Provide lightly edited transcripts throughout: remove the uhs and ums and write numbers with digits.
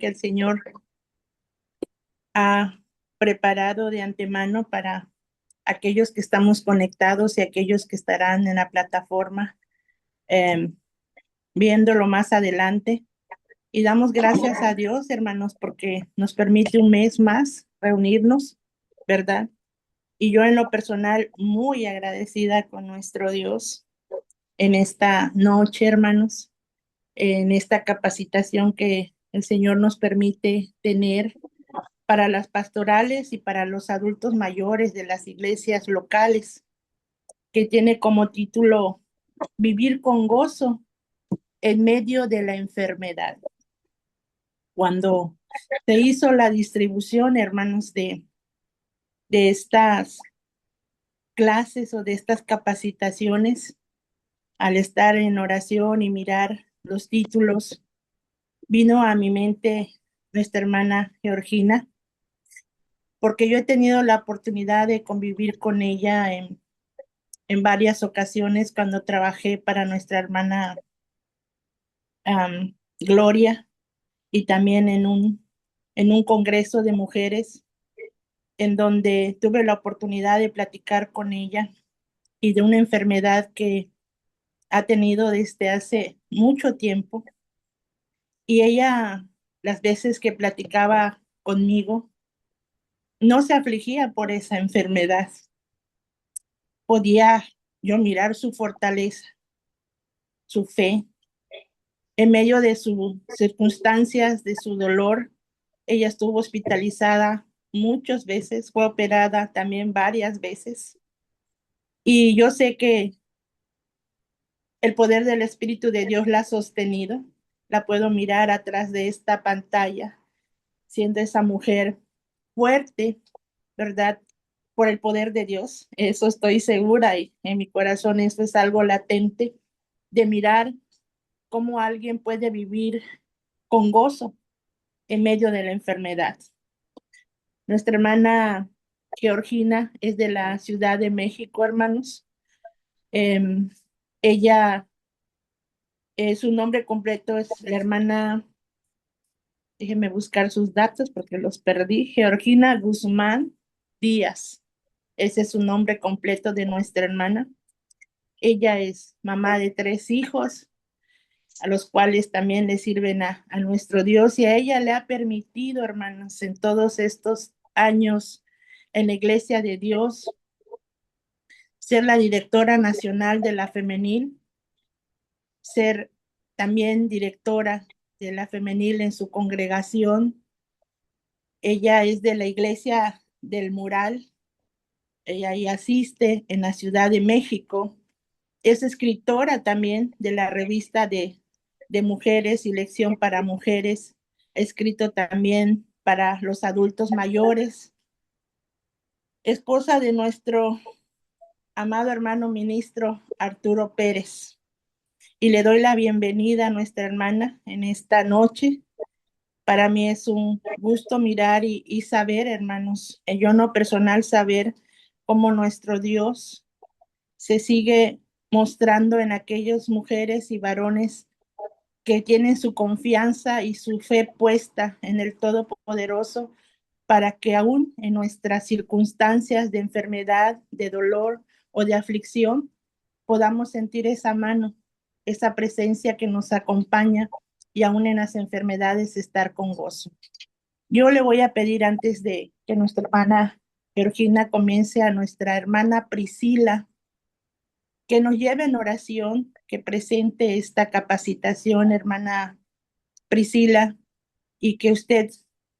que el Señor ha preparado de antemano para aquellos que estamos conectados y aquellos que estarán en la plataforma eh, viéndolo más adelante. Y damos gracias a Dios, hermanos, porque nos permite un mes más reunirnos, ¿verdad? Y yo en lo personal muy agradecida con nuestro Dios en esta noche, hermanos, en esta capacitación que el Señor nos permite tener para las pastorales y para los adultos mayores de las iglesias locales, que tiene como título Vivir con gozo en medio de la enfermedad. Cuando se hizo la distribución, hermanos, de estas clases o de estas capacitaciones, al estar en oración y mirar los títulos, vino a mi mente nuestra hermana Georgina, porque yo he tenido la oportunidad de convivir con ella en varias ocasiones cuando trabajé para nuestra hermana Gloria y también en un congreso de mujeres en donde tuve la oportunidad de platicar con ella y de una enfermedad que ha tenido desde hace mucho tiempo. Y ella, las veces que platicaba conmigo, no se afligía por esa enfermedad. Podía yo mirar su fortaleza, su fe, en medio de sus circunstancias, de su dolor. Ella estuvo hospitalizada muchas veces, fue operada también varias veces. Y yo sé que el poder del Espíritu de Dios la ha sostenido. La puedo mirar atrás de esta pantalla, siendo esa mujer fuerte, ¿verdad? Por el poder de Dios. Eso estoy segura y en mi corazón eso es algo latente de mirar cómo alguien puede vivir con gozo en medio de la enfermedad. Nuestra hermana Georgina es de la Ciudad de México, hermanos. Eh, ella, su nombre completo es la hermana, déjenme buscar sus datos porque los perdí, Georgina Guzmán Díaz. Ese es su nombre completo de nuestra hermana. Ella es mamá de 3 hijos, a los cuales también le sirven a nuestro Dios, y a ella le ha permitido, hermanos, en todos estos años en la Iglesia de Dios, ser la directora nacional de la femenil, ser también directora de la femenil en su congregación. Ella es de la Iglesia del Mural, ella ahí asiste en la Ciudad de México. Es escritora también de la revista de mujeres y Lección para Mujeres. Ha escrito también para los adultos mayores. Esposa de nuestro amado hermano ministro Arturo Pérez. Y le doy la bienvenida a nuestra hermana en esta noche. Para mí es un gusto mirar y saber, hermanos, yo no personal saber cómo nuestro Dios se sigue mostrando en aquellas mujeres y varones que tienen su confianza y su fe puesta en el Todopoderoso, para que aún en nuestras circunstancias de enfermedad, de dolor o de aflicción, podamos sentir esa mano, esa presencia que nos acompaña, y aún en las enfermedades estar con gozo. Yo le voy a pedir, antes de que nuestra hermana Georgina comience, a nuestra hermana Priscila que nos lleve en oración, que presente esta capacitación, hermana Priscila, y que usted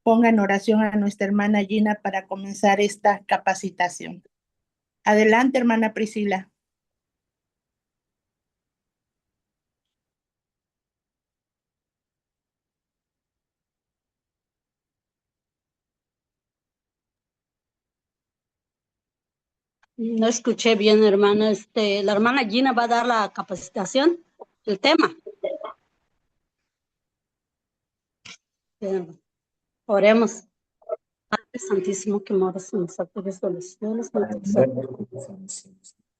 ponga en oración a nuestra hermana Gina para comenzar esta capacitación. Adelante, hermana Priscila. No escuché bien, hermana. La hermana Gina va a dar la capacitación, el tema. Oremos. Padre Santísimo, que moras en los alturas de los cielos,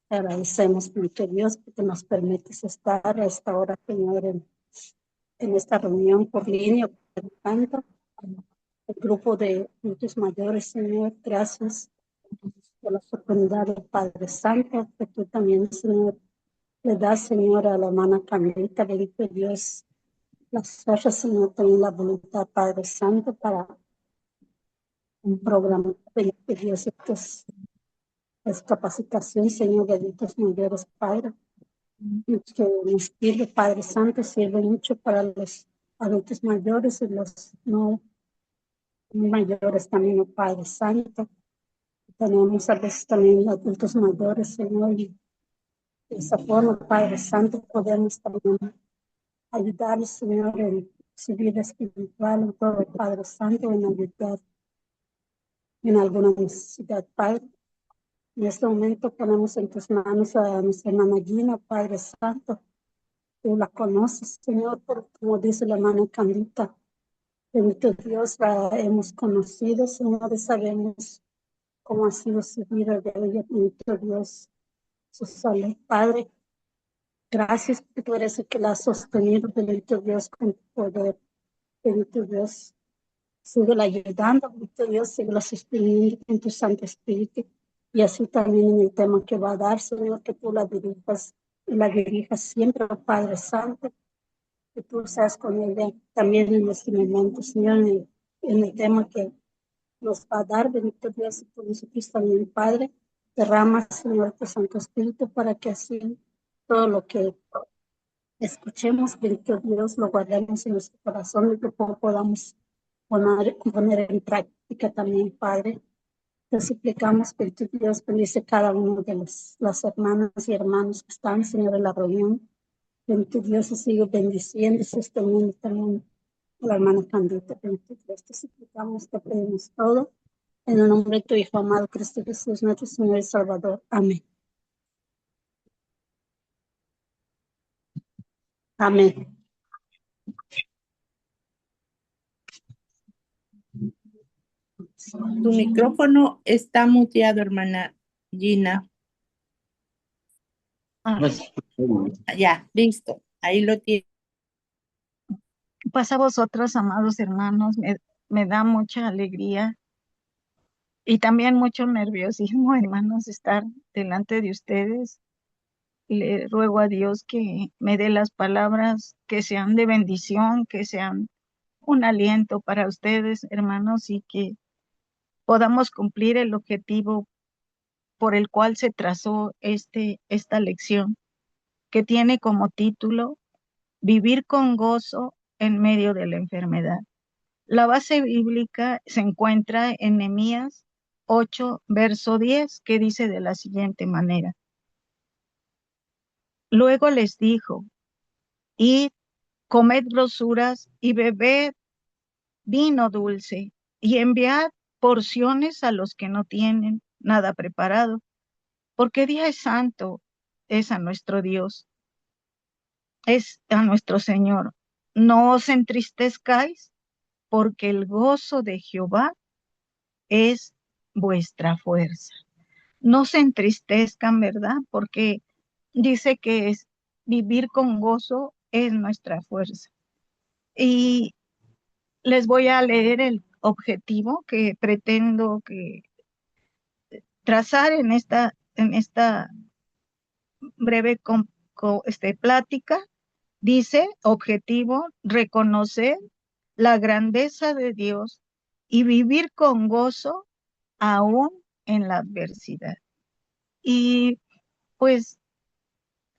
agradecemos, mi Dios, porque nos permites estar a esta hora, Señor, en esta reunión por línea, por tanto. el grupo de adultos mayores, Señor. Gracias por la oportunidad del Padre Santo, que tú también, Señor, le das, Señor, a la hermana Carmelita, bendito Dios, las fuerzas, Señor, también la voluntad, Padre Santo, para un programa, bendito Dios, es capacitación, Señor, de adultos mayores, Padre, que nos sirve, Padre Santo, sirve mucho para los adultos mayores y los no mayores también, oh Padre Santo. Tenemos a veces también adultos mayores, Señor, y de esa forma, Padre Santo, podemos también ayudarles, Señor, en su vida espiritual, en todo, Padre Santo, en ayudar en alguna necesidad, Padre. En este momento ponemos en tus manos a nuestra hermana Gina, Padre Santo. Tú la conoces, Señor, por, como dice la hermana Candita. Bendito Dios, la hemos conocido, Señor, y sabemos cómo ha sido su vida de ella. Bendito Dios, su salud, Padre. Gracias porque tú eres el que la ha sostenido, bendito Dios, con tu poder. Bendito Dios, sigue la ayudando, bendito Dios, sigue la sosteniendo con tu Santo Espíritu. Y así también en el tema que va a dar, Señor, que tú la dirijas y la dirijas siempre, oh Padre Santo, que tú seas con ella también en este momento, Señor, en el tema que nos va a dar, bendito Dios, y por nosotros también, Padre. Derrama, Señor, tu Santo Espíritu para que así todo lo que escuchemos, bendito Dios, lo guardemos en nuestro corazón y que podamos poner en práctica también, Padre. Te suplicamos, bendito Dios, bendice cada uno de las hermanas y hermanos que están, Señor, en la reunión. Bendito Dios, y sigue bendiciendo y sosteniendo también a la hermana Candita. Bendito Dios, te suplicamos, te pedimos todo. En el nombre de tu Hijo amado, Cristo Jesús, nuestro Señor y Salvador. Amén. Amén. Tu micrófono está muteado, hermana Gina. Ya, listo. Ahí lo tiene. Pues a vosotros, amados hermanos, me da mucha alegría y también mucho nerviosismo, hermanos, estar delante de ustedes. Le ruego a Dios que me dé las palabras que sean de bendición, que sean un aliento para ustedes, hermanos, y que podamos cumplir el objetivo por el cual se trazó esta lección, que tiene como título Vivir con gozo en medio de la enfermedad. La base bíblica se encuentra en Nehemías 8, verso 10, que dice de la siguiente manera. Luego les dijo, id, comed grosuras y bebed vino dulce, y enviad porciones a los que no tienen nada preparado, porque día es santo, es a nuestro Dios, es a nuestro Señor. No os entristezcáis, porque el gozo de Jehová es vuestra fuerza. No se entristezcan, ¿verdad? Porque dice que es vivir con gozo es nuestra fuerza. Y les voy a leer el objetivo que pretendo que trazar en esta breve plática. Dice, objetivo, reconocer la grandeza de Dios y vivir con gozo aún en la adversidad. Y pues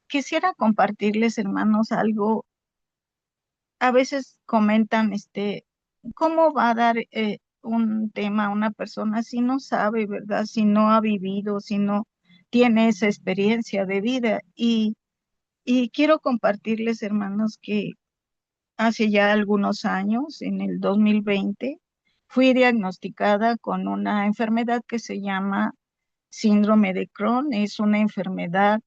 quisiera compartirles, hermanos, algo. A veces comentan, ¿cómo va a dar un tema a una persona si no sabe, verdad? Si no ha vivido, si no tiene esa experiencia de vida. Y quiero compartirles, hermanos, que hace ya algunos años, en el 2020, fui diagnosticada con una enfermedad que se llama síndrome de Crohn. Es una enfermedad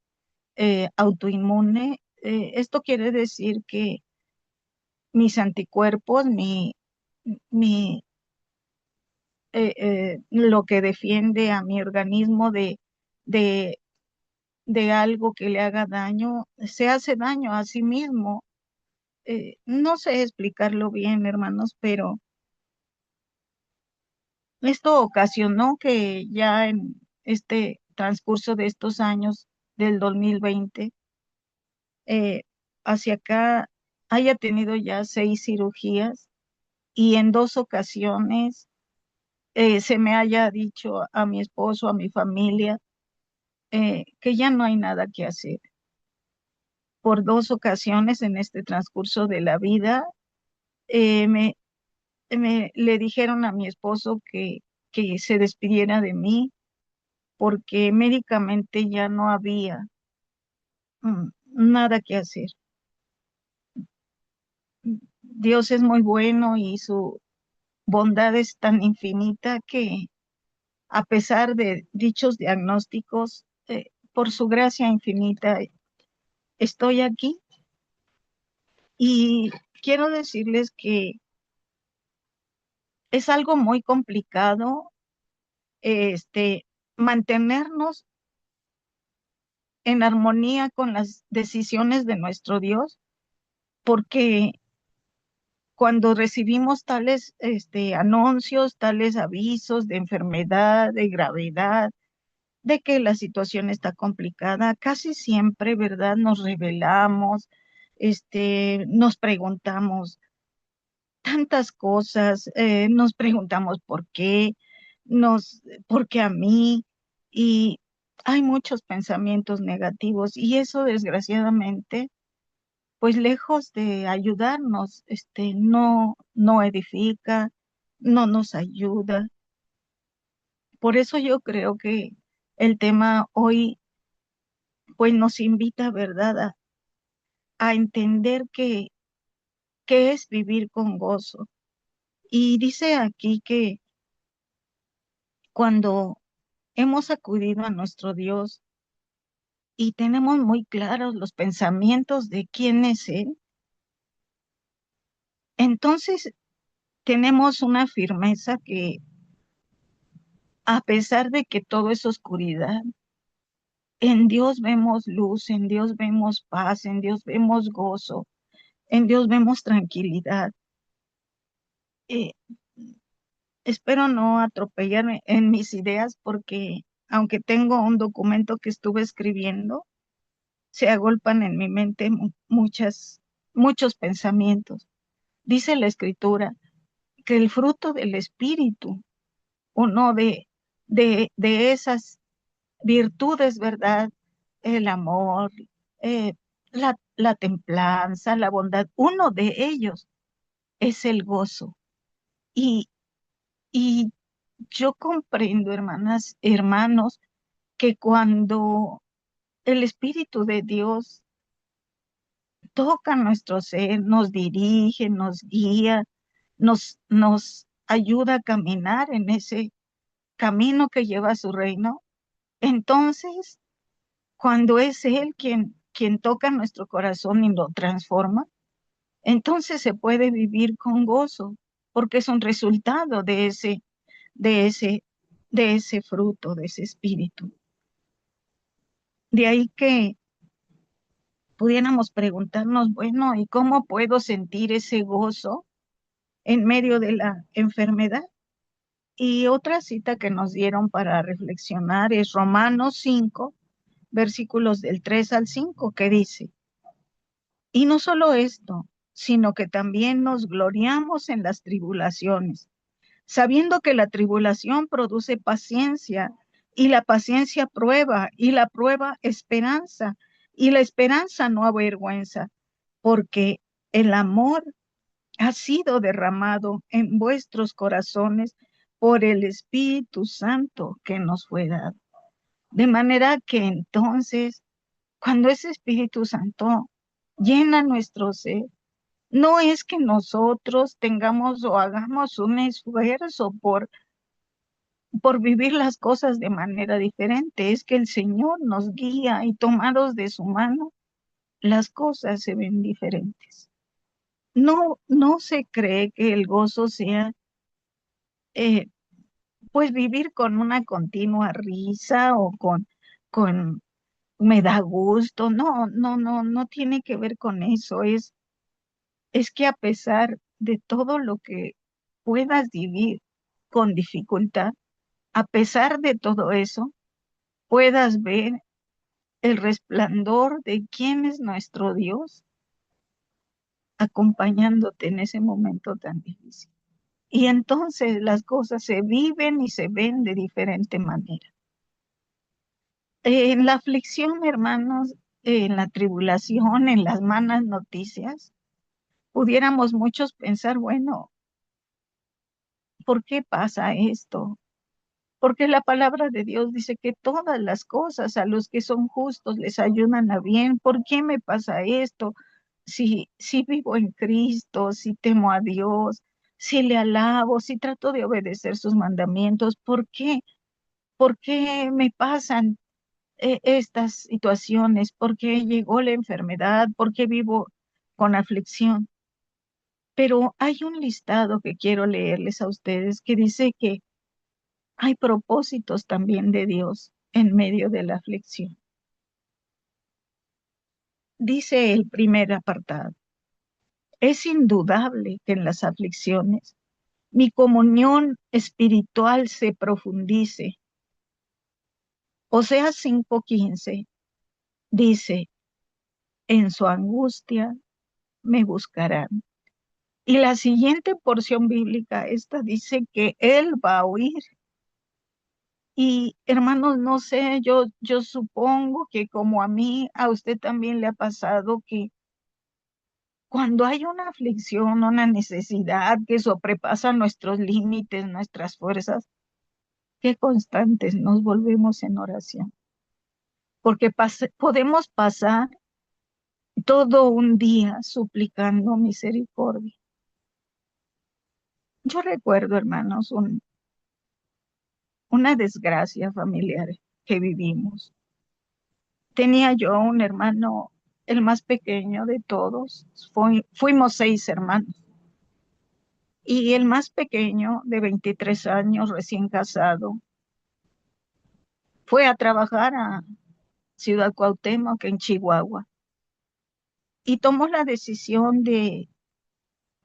autoinmune. Esto quiere decir que mis anticuerpos, mi, lo que defiende a mi organismo de, de algo que le haga daño, se hace daño a sí mismo. No sé explicarlo bien, hermanos, pero Esto ocasionó que ya en este transcurso de estos años del 2020, eh, hacia acá haya tenido ya 6 cirugías y en 2 ocasiones se me haya dicho a mi esposo, a mi familia, que ya no hay nada que hacer. Por 2 ocasiones en este transcurso de la vida, eh, me, le dijeron a mi esposo que se despidiera de mí porque médicamente ya no había nada que hacer. Dios es muy bueno y su bondad es tan infinita que a pesar de dichos diagnósticos, por su gracia infinita, estoy aquí y quiero decirles que es algo muy complicado, mantenernos en armonía con las decisiones de nuestro Dios, porque cuando recibimos tales anuncios, tales avisos de enfermedad, de gravedad, de que la situación está complicada, casi siempre, ¿verdad? Nos rebelamos, nos preguntamos tantas cosas, nos preguntamos por qué a mí, y hay muchos pensamientos negativos, y eso desgraciadamente, pues lejos de ayudarnos, no edifica, no nos ayuda. Por eso yo creo que el tema hoy, pues nos invita, ¿verdad?, a entender qué es vivir con gozo. Y dice aquí que cuando hemos acudido a nuestro Dios y tenemos muy claros los pensamientos de quién es Él, entonces tenemos una firmeza que, a pesar de que todo es oscuridad, en Dios vemos luz, en Dios vemos paz, en Dios vemos gozo, en Dios vemos tranquilidad. Eh, Espero no atropellarme en mis ideas porque aunque tengo un documento que estuve escribiendo, se agolpan en mi mente muchos pensamientos. Dice la Escritura que el fruto del Espíritu, uno de esas virtudes, ¿verdad? El amor, eh, la templanza, la bondad, uno de ellos es el gozo. Y, y yo comprendo, hermanas, hermanos, que cuando el Espíritu de Dios toca nuestro ser, nos dirige, nos guía, nos ayuda a caminar en ese camino que lleva a su reino, entonces, cuando es Él quien toca nuestro corazón y lo transforma, entonces se puede vivir con gozo, porque es un resultado de ese, de ese fruto, de ese espíritu. De ahí que pudiéramos preguntarnos, bueno, ¿y cómo puedo sentir ese gozo en medio de la enfermedad? Y otra cita que nos dieron para reflexionar es Romanos 5, versículos del 3 al 5, que dice: y no solo esto, sino que también nos gloriamos en las tribulaciones, sabiendo que la tribulación produce paciencia, y la paciencia prueba, y la prueba esperanza, y la esperanza no avergüenza, porque el amor ha sido derramado en vuestros corazones por el Espíritu Santo que nos fue dado. De manera que entonces, cuando ese Espíritu Santo llena nuestro ser, no es que nosotros tengamos o hagamos un esfuerzo por vivir las cosas de manera diferente, es que el Señor nos guía y tomados de su mano, las cosas se ven diferentes. No se cree que el gozo sea eh, pues vivir con una continua risa o con me da gusto. No tiene que ver con eso. Es que a pesar de todo lo que puedas vivir, con dificultad, a pesar de todo eso, puedas ver el resplandor de quién es nuestro Dios acompañándote en ese momento tan difícil. Y entonces las cosas se viven y se ven de diferente manera. En la aflicción, hermanos, en la tribulación, en las malas noticias, pudiéramos muchos pensar, bueno, ¿por qué pasa esto? Porque la palabra de Dios dice que todas las cosas a los que son justos les ayudan a bien. ¿Por qué me pasa esto? Si vivo en Cristo, si temo a Dios, si le alabo, si trato de obedecer sus mandamientos, ¿por qué? ¿Por qué me pasan estas situaciones? ¿Por qué llegó la enfermedad? ¿Por qué vivo con aflicción? Pero hay un listado que quiero leerles a ustedes que dice que hay propósitos también de Dios en medio de la aflicción. Dice el primer apartado: es indudable que en las aflicciones mi comunión espiritual se profundice. Oseas 5:15 dice: en su angustia me buscarán. Y la siguiente porción bíblica, esta dice que Él va a oír. Y hermanos, no sé, yo supongo que como a mí, a usted también le ha pasado que cuando hay una aflicción, una necesidad que sobrepasa nuestros límites, nuestras fuerzas, qué constantes nos volvemos en oración. Porque podemos pasar todo un día suplicando misericordia. Yo recuerdo, hermanos, una desgracia familiar que vivimos. Tenía yo un hermano, el más pequeño de todos. Fuimos 6 hermanos. Y el más pequeño, de 23 años, recién casado, fue a trabajar a Ciudad Cuauhtémoc, en Chihuahua, y tomó la decisión de,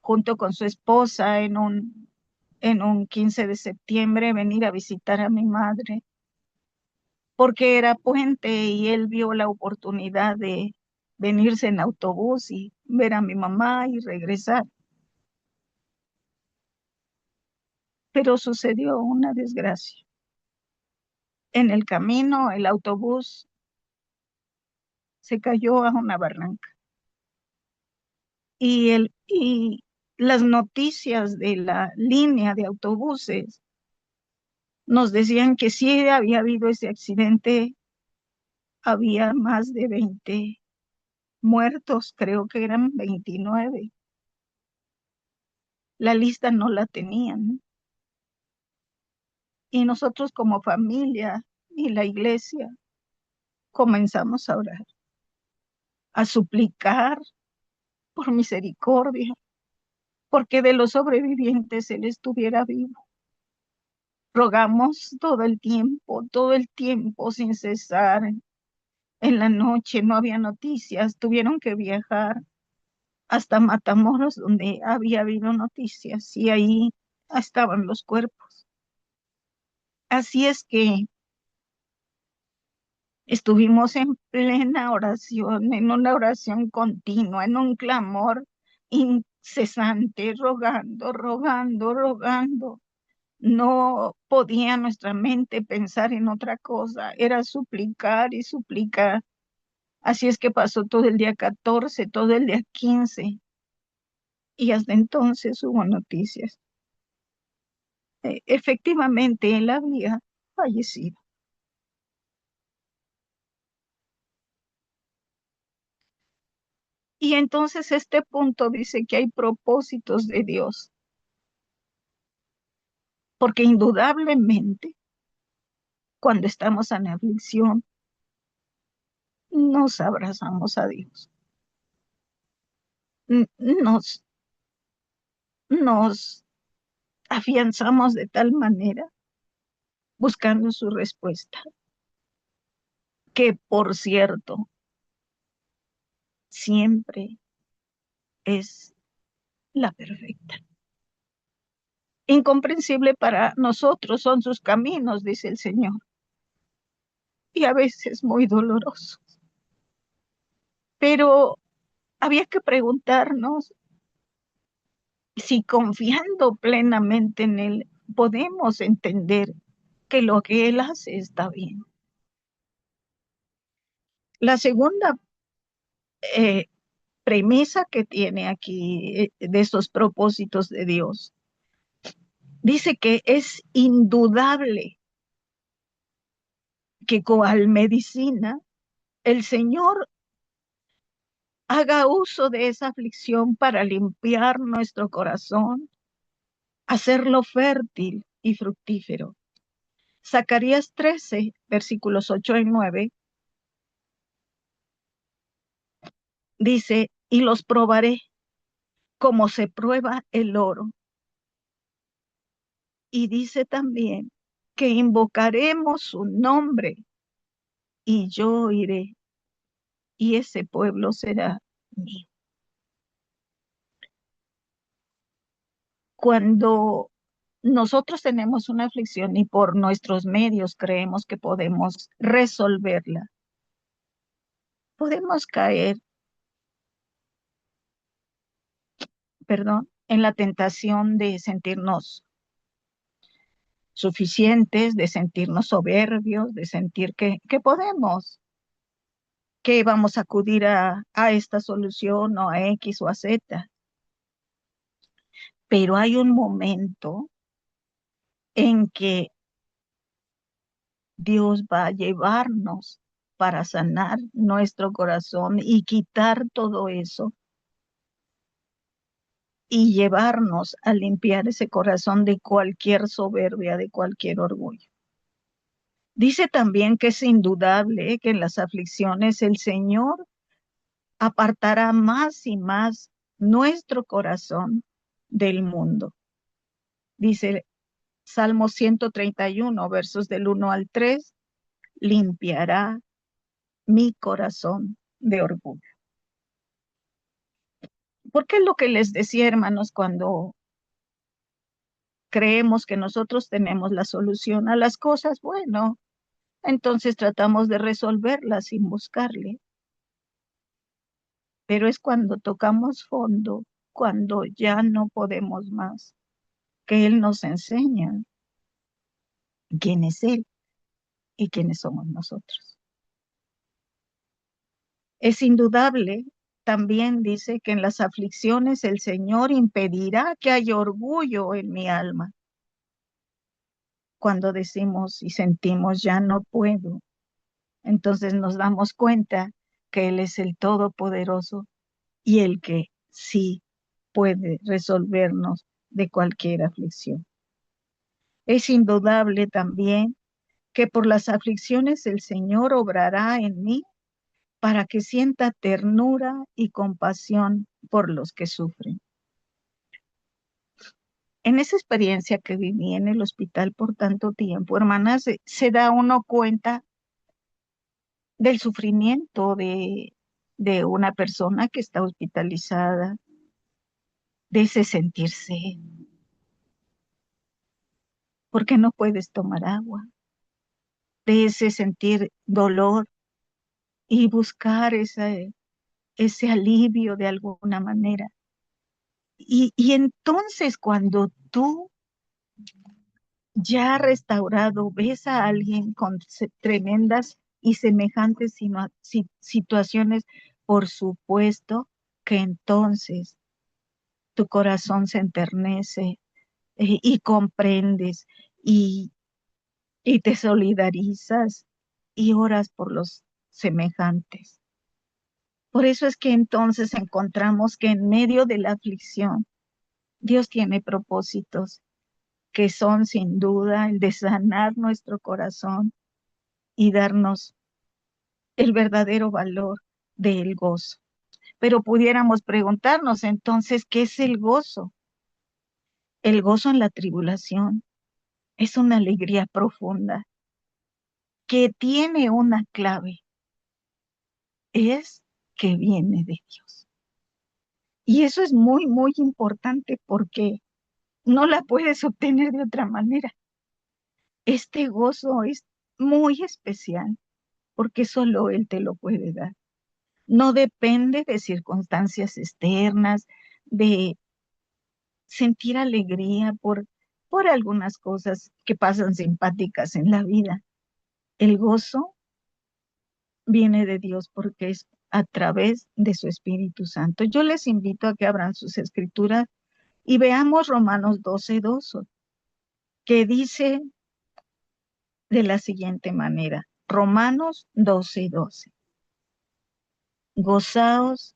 junto con su esposa, en un 15 de septiembre, venir a visitar a mi madre, porque era puente y él vio la oportunidad de venirse en autobús y ver a mi mamá y regresar. Pero sucedió una desgracia. En el camino, el autobús se cayó a una barranca. Y las noticias de la línea de autobuses nos decían que si había habido ese accidente, había más de 20 muertos, creo que eran 29. La lista no la tenían. Y nosotros como familia y la iglesia comenzamos a orar, a suplicar por misericordia, porque de los sobrevivientes él estuviera vivo. Rogamos todo el tiempo sin cesar. En la noche no había noticias, tuvieron que viajar hasta Matamoros, donde había habido noticias, y ahí estaban los cuerpos. Así es que estuvimos en plena oración, en una oración continua, en un clamor incesante, rogando, rogando, rogando. No podía nuestra mente pensar en otra cosa, era suplicar y suplicar. Así es que pasó todo el día 14, todo el día 15, y hasta entonces hubo noticias. Efectivamente, él había fallecido. Y entonces este punto dice que hay propósitos de Dios, porque indudablemente cuando estamos en aflicción, nos abrazamos a Dios. Nos, nos afianzamos de tal manera buscando su respuesta, que por cierto, siempre es la perfecta. Incomprensible para nosotros son sus caminos, dice el Señor, y a veces muy dolorosos. Pero había que preguntarnos si confiando plenamente en Él podemos entender que lo que Él hace está bien. La segunda eh, premisa que tiene aquí de estos propósitos de Dios, dice que es indudable que cual medicina el Señor haga uso de esa aflicción para limpiar nuestro corazón, hacerlo fértil y fructífero. Zacarías 13, versículos 8 y 9, dice, y los probaré como se prueba el oro. Y dice también que invocaremos su nombre y yo iré y ese pueblo será mío. Cuando nosotros tenemos una aflicción y por nuestros medios creemos que podemos resolverla, podemos caer, en la tentación de sentirnos suficientes, de sentirnos soberbios, de sentir que podemos, que vamos a acudir a esta solución o a X o a Z. Pero hay un momento en que Dios va a llevarnos para sanar nuestro corazón y quitar todo eso y llevarnos a limpiar ese corazón de cualquier soberbia, de cualquier orgullo. Dice también que es indudable que en las aflicciones el Señor apartará más y más nuestro corazón del mundo. Dice Salmo 131, versos del 1 al 3, limpiará mi corazón de orgullo. Porque es lo que les decía, hermanos, cuando creemos que nosotros tenemos la solución a las cosas, bueno, entonces tratamos de resolverlas sin buscarle. Pero es cuando tocamos fondo, cuando ya no podemos más, que Él nos enseña quién es Él y quiénes somos nosotros. Es indudable, también dice que en las aflicciones el Señor impedirá que haya orgullo en mi alma. Cuando decimos y sentimos ya no puedo, entonces nos damos cuenta que Él es el Todopoderoso y el que sí puede resolvernos de cualquier aflicción. Es indudable también que por las aflicciones el Señor obrará en mí para que sienta ternura y compasión por los que sufren. En esa experiencia que viví en el hospital por tanto tiempo, hermanas, se da uno cuenta del sufrimiento de una persona que está hospitalizada, de ese sentirse, porque no puedes tomar agua, de ese sentir dolor y buscar ese alivio de alguna manera. Y entonces cuando tú ya restaurado ves a alguien con tremendas y semejantes situaciones, por supuesto que entonces tu corazón se enternece y comprendes y, y te solidarizas y oras por los semejantes. Por eso es que entonces encontramos que en medio de la aflicción, Dios tiene propósitos que son sin duda el de sanar nuestro corazón y darnos el verdadero valor del gozo. Pero pudiéramos preguntarnos entonces, ¿qué es el gozo? El gozo en la tribulación es una alegría profunda que tiene una clave, es que viene de Dios. Y eso es muy, muy importante porque no la puedes obtener de otra manera. Este gozo es muy especial porque solo Él te lo puede dar. No depende de circunstancias externas, de sentir alegría por algunas cosas que pasan simpáticas en la vida. El gozo viene de Dios porque es a través de su Espíritu Santo. Yo les invito a que abran sus escrituras y veamos Romanos 12:2, que dice de la siguiente manera, Romanos 12:12, gozaos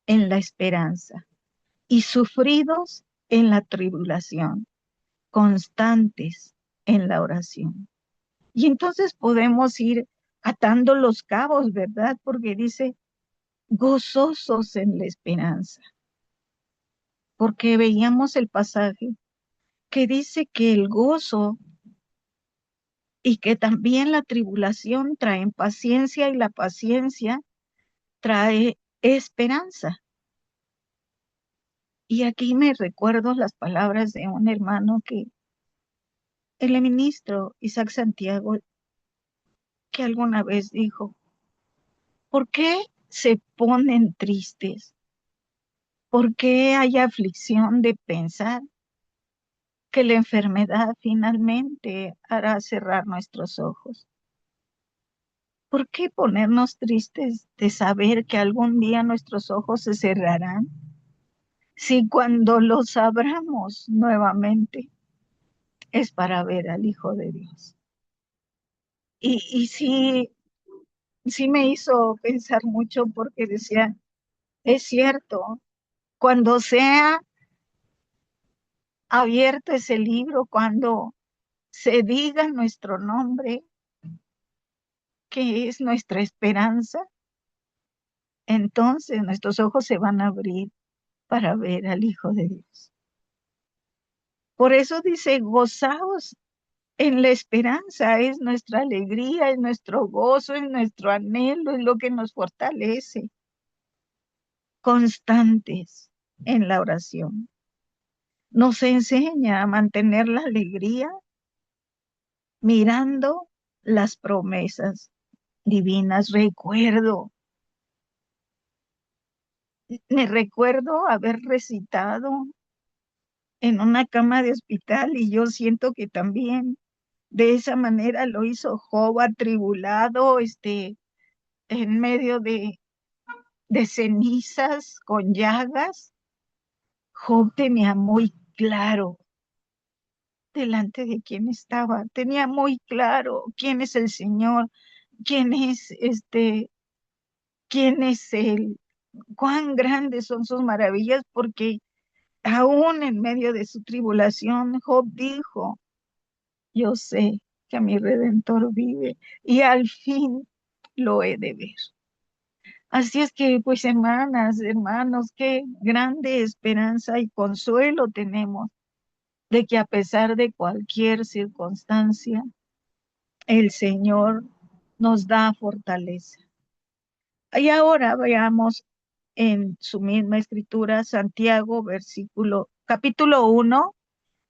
en la esperanza y sufridos en la tribulación, constantes en la oración. Y entonces podemos ir atando los cabos, ¿verdad? Porque dice, gozosos en la esperanza. Porque veíamos el pasaje que dice que el gozo y que también la tribulación traen paciencia y la paciencia trae esperanza. Y aquí me recuerdo las palabras de un hermano que, el ministro Isaac Santiago, que alguna vez dijo, ¿por qué se ponen tristes? ¿Por qué hay aflicción de pensar que la enfermedad finalmente hará cerrar nuestros ojos? ¿Por qué ponernos tristes de saber que algún día nuestros ojos se cerrarán? Si cuando los abramos nuevamente es para ver al Hijo de Dios. Y sí me hizo pensar mucho porque decía, es cierto, cuando sea abierto ese libro, cuando se diga nuestro nombre, que es nuestra esperanza, entonces nuestros ojos se van a abrir para ver al Hijo de Dios. Por eso dice, gozaos en la esperanza, es nuestra alegría, es nuestro gozo, es nuestro anhelo, es lo que nos fortalece. Constantes en la oración. Nos enseña a mantener la alegría mirando las promesas divinas. Me recuerdo haber recitado en una cama de hospital y yo siento que también de esa manera lo hizo Job atribulado, en medio de cenizas con llagas. Job tenía muy claro delante de quién estaba, tenía muy claro quién es el Señor, quién es quién es Él, cuán grandes son sus maravillas, porque aún en medio de su tribulación, Job dijo, yo sé que mi Redentor vive y al fin lo he de ver. Así es que, pues, hermanas, hermanos, qué grande esperanza y consuelo tenemos de que a pesar de cualquier circunstancia, el Señor nos da fortaleza. Y ahora veamos en su misma escritura, Santiago, capítulo 1,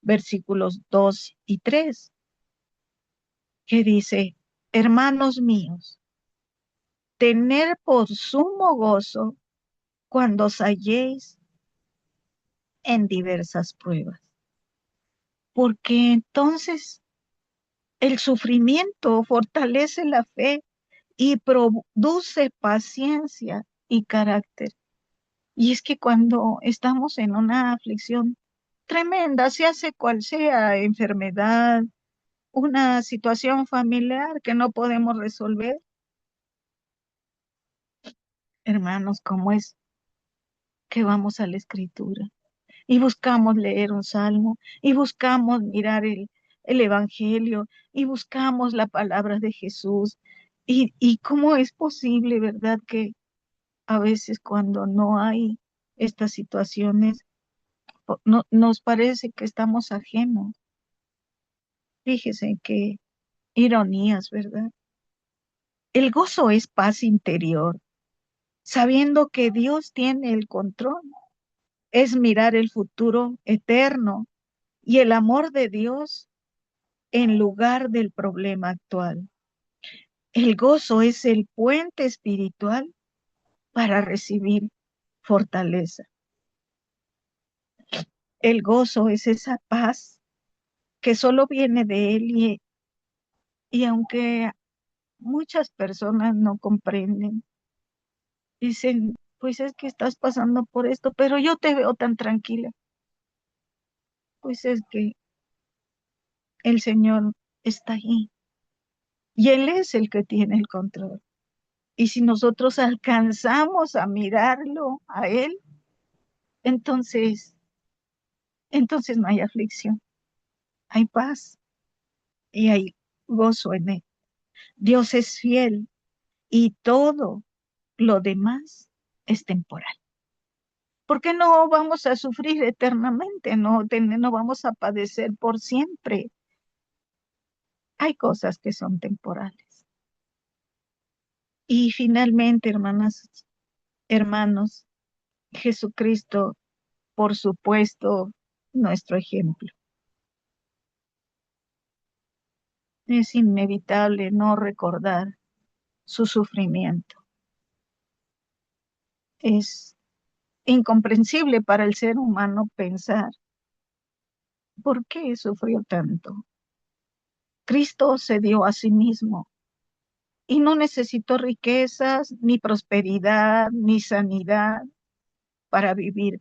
versículos 2 y 3, que dice, hermanos míos, tener por sumo gozo cuando os halléis en diversas pruebas, porque entonces el sufrimiento fortalece la fe y produce paciencia y carácter. Y es que cuando estamos en una aflicción tremenda, sea cual sea, enfermedad, una situación familiar que no podemos resolver, hermanos, ¿cómo es que vamos a la escritura? Y buscamos leer un salmo, y buscamos mirar el evangelio, y buscamos la palabra de Jesús. Y cómo es posible, ¿verdad? Que a veces cuando no hay estas situaciones, no, nos parece que estamos ajenos. Fíjese qué ironías, ¿verdad? El gozo es paz interior, sabiendo que Dios tiene el control. Es mirar el futuro eterno y el amor de Dios en lugar del problema actual. El gozo es el puente espiritual para recibir fortaleza. El gozo es esa paz que solo viene de Él y aunque muchas personas no comprenden, dicen, pues es que estás pasando por esto, pero yo te veo tan tranquila. Pues es que el Señor está ahí y Él es el que tiene el control. Y si nosotros alcanzamos a mirarlo a Él, entonces, entonces no hay aflicción, hay paz y hay gozo en Él. Dios es fiel y todo lo demás es temporal. Porque no vamos a sufrir eternamente, no vamos a padecer por siempre. Hay cosas que son temporales. Y finalmente, hermanas, hermanos, Jesucristo, por supuesto, nuestro ejemplo. Es inevitable no recordar su sufrimiento. Es incomprensible para el ser humano pensar por qué sufrió tanto. Cristo se dio a sí mismo y no necesitó riquezas, ni prosperidad, ni sanidad para vivir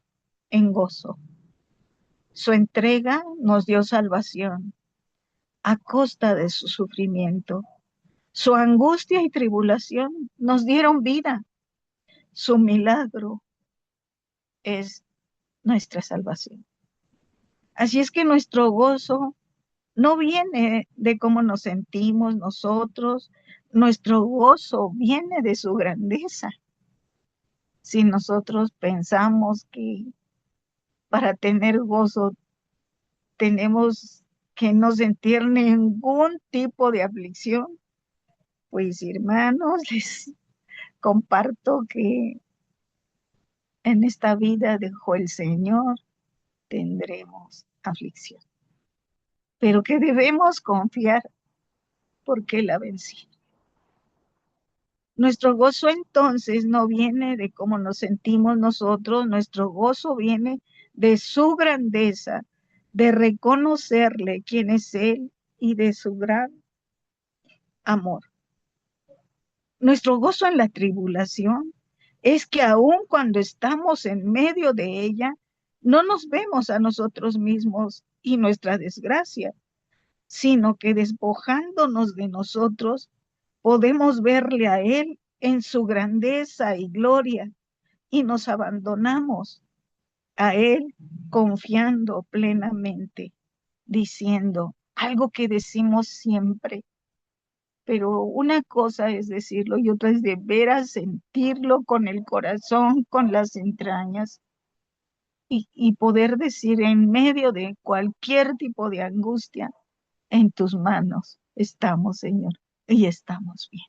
en gozo. Su entrega nos dio salvación a costa de su sufrimiento. Su angustia y tribulación nos dieron vida. Su milagro es nuestra salvación. Así es que nuestro gozo no viene de cómo nos sentimos nosotros, nuestro gozo viene de su grandeza. Si nosotros pensamos que para tener gozo tenemos que no sentir ningún tipo de aflicción, pues hermanos, les comparto que en esta vida dejó el Señor, tendremos aflicción, pero que debemos confiar porque Él ha vencido. Nuestro gozo entonces no viene de cómo nos sentimos nosotros, nuestro gozo viene de su grandeza, de reconocerle quién es Él y de su gran amor. Nuestro gozo en la tribulación es que aun cuando estamos en medio de ella, no nos vemos a nosotros mismos y nuestra desgracia, sino que despojándonos de nosotros, podemos verle a Él en su grandeza y gloria y nos abandonamos a Él confiando plenamente, diciendo algo que decimos siempre, pero una cosa es decirlo y otra es de veras sentirlo con el corazón, con las entrañas y poder decir en medio de cualquier tipo de angustia, en tus manos estamos, Señor, y estamos bien.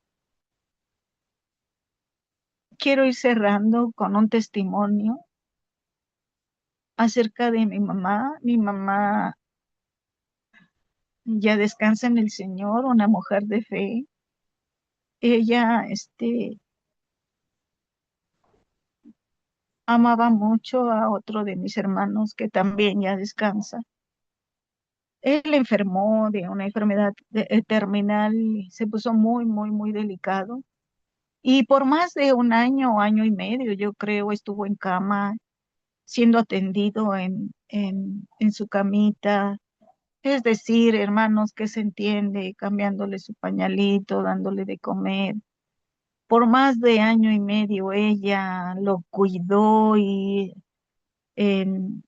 Quiero ir cerrando con un testimonio acerca de mi mamá. Mi mamá ya descansa en el Señor, una mujer de fe. Ella, amaba mucho a otro de mis hermanos que también ya descansa. Él enfermó de una enfermedad terminal y se puso muy, muy, muy delicado. Y por más de un año, año y medio, yo creo, estuvo en cama, siendo atendido en su camita. Es decir, hermanos, que se entiende, cambiándole su pañalito, dándole de comer. Por más de año y medio ella lo cuidó y en,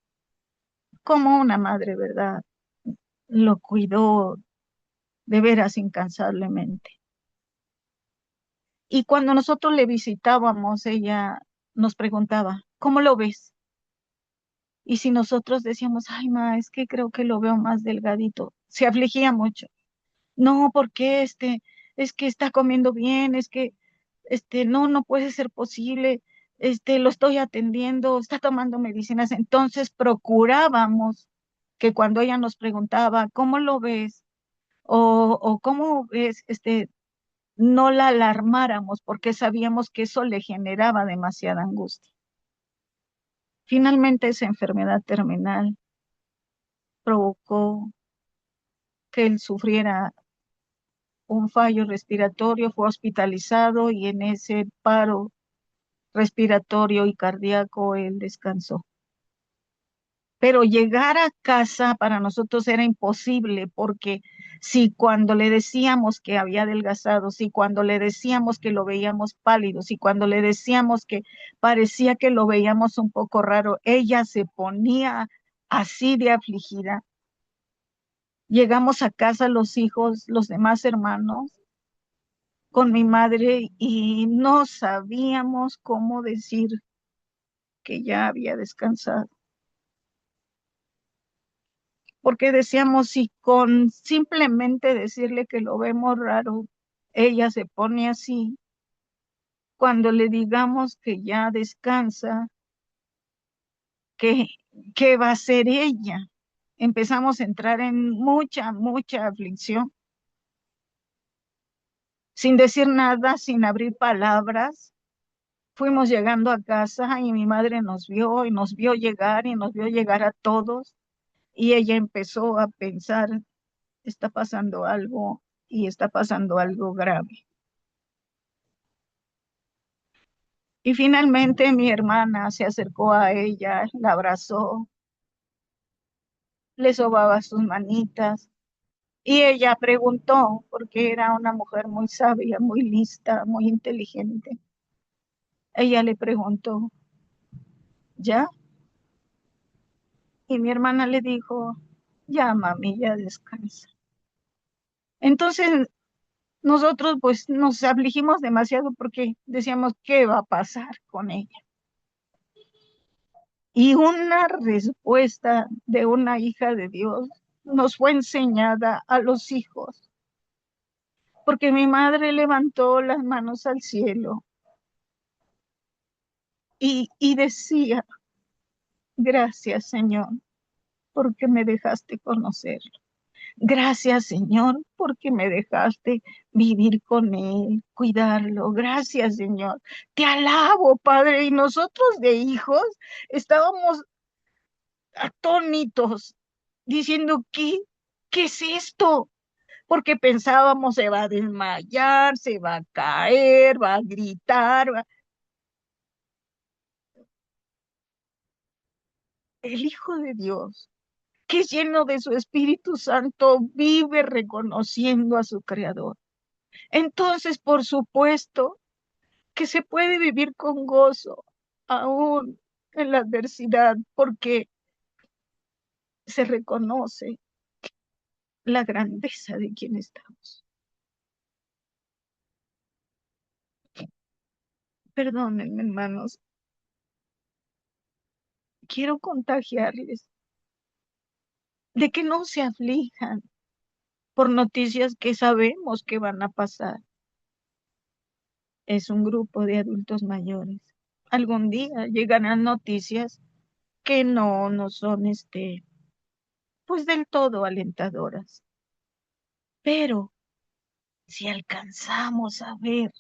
como una madre, ¿verdad? Lo cuidó de veras incansablemente. Y cuando nosotros le visitábamos, ella nos preguntaba, ¿cómo lo ves? Y si nosotros decíamos, ay, ma, es que creo que lo veo más delgadito, se afligía mucho. No, porque es que está comiendo bien, es que, no, no puede ser posible, lo estoy atendiendo, está tomando medicinas. Entonces procurábamos que cuando ella nos preguntaba, ¿cómo lo ves? O cómo ves, no la alarmáramos porque sabíamos que eso le generaba demasiada angustia. Finalmente esa enfermedad terminal provocó que él sufriera un fallo respiratorio, fue hospitalizado y en ese paro respiratorio y cardíaco él descansó. Pero llegar a casa para nosotros era imposible porque si cuando le decíamos que había adelgazado, si cuando le decíamos que lo veíamos pálido, si cuando le decíamos que parecía que lo veíamos un poco raro, ella se ponía así de afligida. Llegamos a casa los hijos, los demás hermanos, con mi madre y no sabíamos cómo decir que ya había descansado. Porque decíamos, si con simplemente decirle que lo vemos raro, ella se pone así, cuando le digamos que ya descansa, ¿qué, qué va a hacer ella? Empezamos a entrar en mucha aflicción, sin decir nada, sin abrir palabras. Fuimos llegando a casa y mi madre nos vio y nos vio llegar y nos vio llegar a todos y ella empezó a pensar, está pasando algo y está pasando algo grave. Y finalmente mi hermana se acercó a ella, la abrazó, le sobaba sus manitas y ella preguntó, porque era una mujer muy sabia, muy lista, muy inteligente. Ella le preguntó, ¿ya? Y mi hermana le dijo, ya mami, ya descansa. Entonces nosotros pues nos afligimos demasiado porque decíamos, ¿qué va a pasar con ella? Y una respuesta de una hija de Dios nos fue enseñada a los hijos, porque mi madre levantó las manos al cielo y decía, gracias Señor, porque me dejaste conocerlo. Gracias Señor, porque me dejaste vivir con él, cuidarlo. Gracias Señor. Te alabo, Padre. Y nosotros de hijos estábamos atónitos, diciendo, ¿qué es esto? Porque pensábamos se va a desmayar, se va a caer, va a gritar. El Hijo de Dios, que es lleno de su Espíritu Santo, vive reconociendo a su Creador. Entonces, por supuesto, que se puede vivir con gozo, aún en la adversidad, porque se reconoce la grandeza de quien estamos. Perdónenme, hermanos, quiero contagiarles de que no se aflijan por noticias que sabemos que van a pasar. Es un grupo de adultos mayores. Algún día llegarán noticias que no son pues del todo alentadoras. Pero si alcanzamos a ver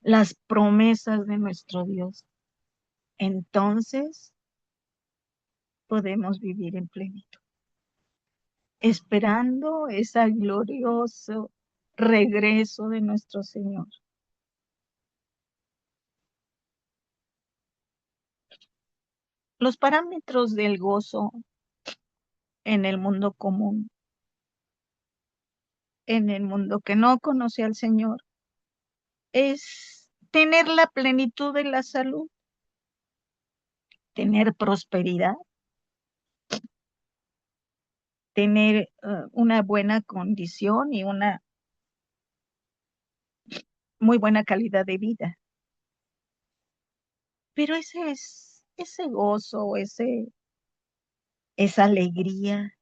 las promesas de nuestro Dios, entonces podemos vivir en plenitud, esperando ese glorioso regreso de nuestro Señor. Los parámetros del gozo en el mundo común, en el mundo que no conoce al Señor, es tener la plenitud de la salud, tener prosperidad, tener una buena condición y una muy buena calidad de vida. Pero ese gozo, esa alegría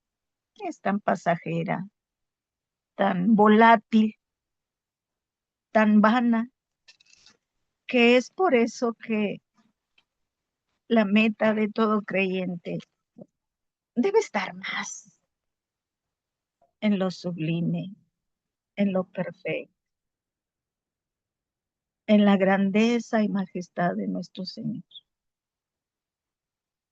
es tan pasajera, tan volátil, tan vana, que es por eso que la meta de todo creyente debe estar más en lo sublime, en lo perfecto, en la grandeza y majestad de nuestro Señor.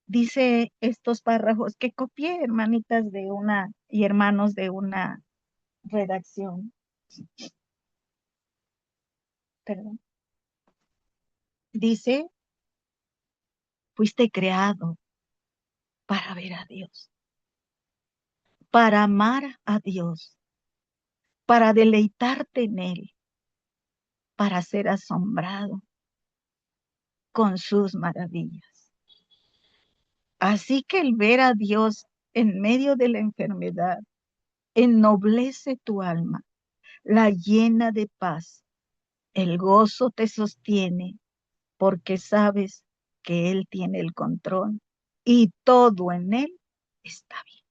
Dice estos párrafos que copié, hermanitas de una y hermanos de una redacción. Perdón. Dice, fuiste creado para ver a Dios, para amar a Dios, para deleitarte en Él, para ser asombrado con sus maravillas. Así que el ver a Dios en medio de la enfermedad ennoblece tu alma, la llena de paz. El gozo te sostiene porque sabes que Él tiene el control y todo en Él está bien.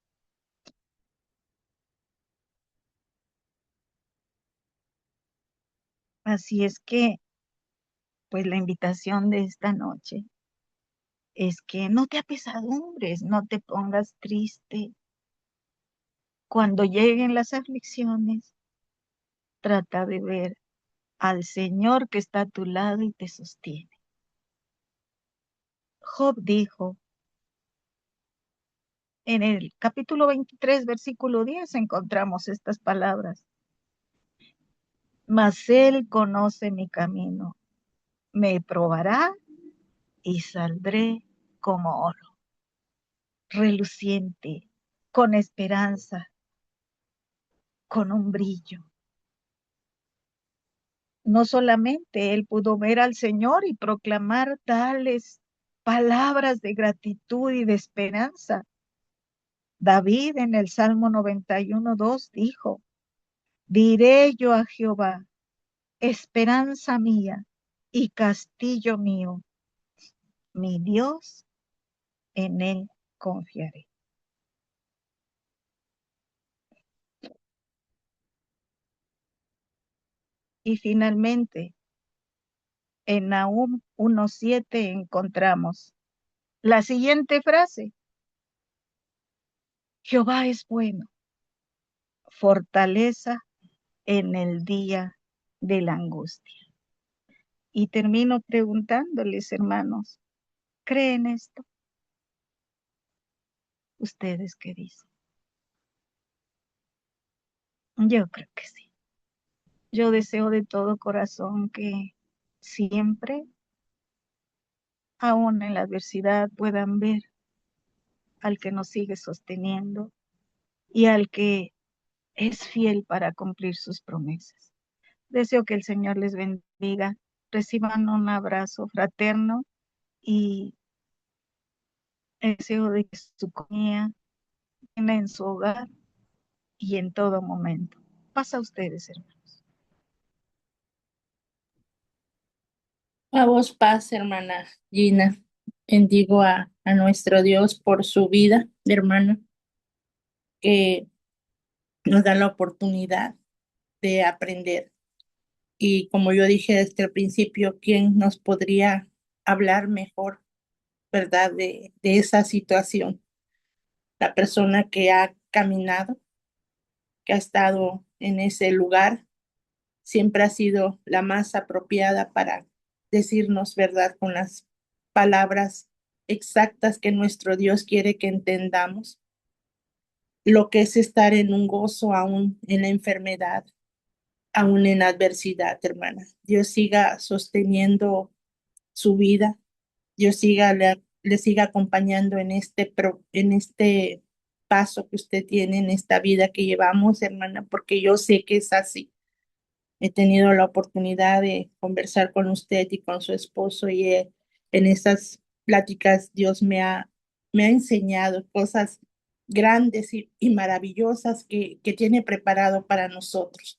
Así es que, pues la invitación de esta noche es que no te apesadumbres, no te pongas triste. Cuando lleguen las aflicciones, trata de ver al Señor que está a tu lado y te sostiene. Job dijo, en el capítulo 23, versículo 10, encontramos estas palabras. Mas Él conoce mi camino, me probará y saldré como oro, reluciente, con esperanza, con un brillo. No solamente él pudo ver al Señor y proclamar tales palabras de gratitud y de esperanza. David en el Salmo 91:2 dijo, diré yo a Jehová, esperanza mía y castillo mío, mi Dios, en él confiaré. Y finalmente, en Nahum 1:7 encontramos la siguiente frase, Jehová es bueno, fortaleza en el día de la angustia. Y termino preguntándoles, hermanos, ¿creen esto? ¿Ustedes qué dicen? Yo creo que sí. Yo deseo de todo corazón que siempre, aún en la adversidad, puedan ver al que nos sigue sosteniendo y al que es fiel para cumplir sus promesas. Deseo que el Señor les bendiga, reciban un abrazo fraterno y deseo de que su compañía en su hogar y en todo momento. Pasa a ustedes, hermanos. A vos paz, hermana Gina. Bendigo a nuestro Dios por su vida, hermana, que nos da la oportunidad de aprender. Y como yo dije desde el principio, ¿quién nos podría hablar mejor, verdad, de esa situación? La persona que ha caminado, que ha estado en ese lugar, siempre ha sido la más apropiada para decirnos verdad con las palabras exactas que nuestro Dios quiere que entendamos, lo que es estar en un gozo aún en la enfermedad, aún en adversidad, hermana. Dios siga sosteniendo su vida, Dios le siga acompañando en en este paso que usted tiene, en esta vida que llevamos, hermana, porque yo sé que es así. He tenido la oportunidad de conversar con usted y con su esposo y en esas pláticas Dios me ha enseñado cosas grandes y maravillosas que tiene preparado para nosotros.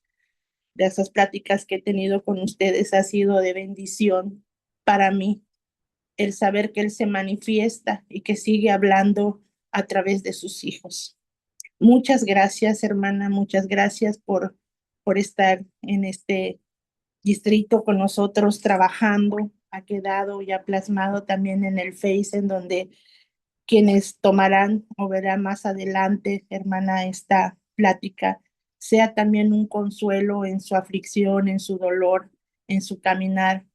De esas pláticas que he tenido con ustedes ha sido de bendición para mí el saber que Él se manifiesta y que sigue hablando a través de sus hijos. Muchas gracias, hermana, muchas gracias por estar en este distrito con nosotros trabajando. Ha quedado ya plasmado también en el Face, en donde quienes tomarán o verán más adelante, hermana, esta plática, sea también un consuelo en su aflicción, en su dolor, en su caminar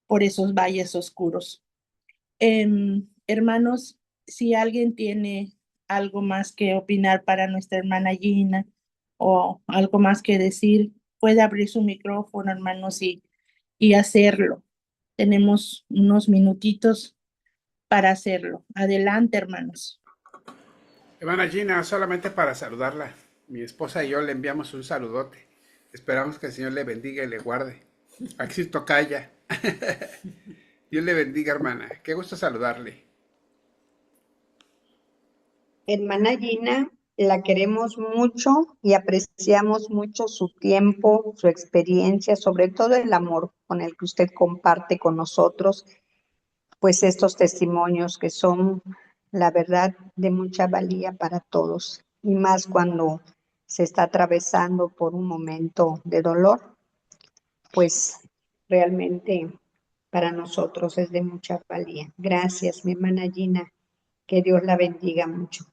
por esos valles oscuros. Hermanos, si alguien tiene algo más que opinar para nuestra hermana Gina o algo más que decir, puede abrir su micrófono, hermanos, y hacerlo. Tenemos unos minutitos para hacerlo. Adelante, hermanos. Hermana Gina, solamente para saludarla. Mi esposa y yo le enviamos un saludote. Esperamos que el Señor le bendiga y le guarde. Aquí tocaya. Dios le bendiga, hermana. Qué gusto saludarle. Hermana Gina, la queremos mucho y apreciamos mucho su tiempo, su experiencia, sobre todo el amor con el que usted comparte con nosotros, pues estos testimonios que son, la verdad, de mucha valía para todos, y más cuando se está atravesando por un momento de dolor, pues realmente para nosotros es de mucha valía. Gracias, mi hermana Gina, que Dios la bendiga mucho.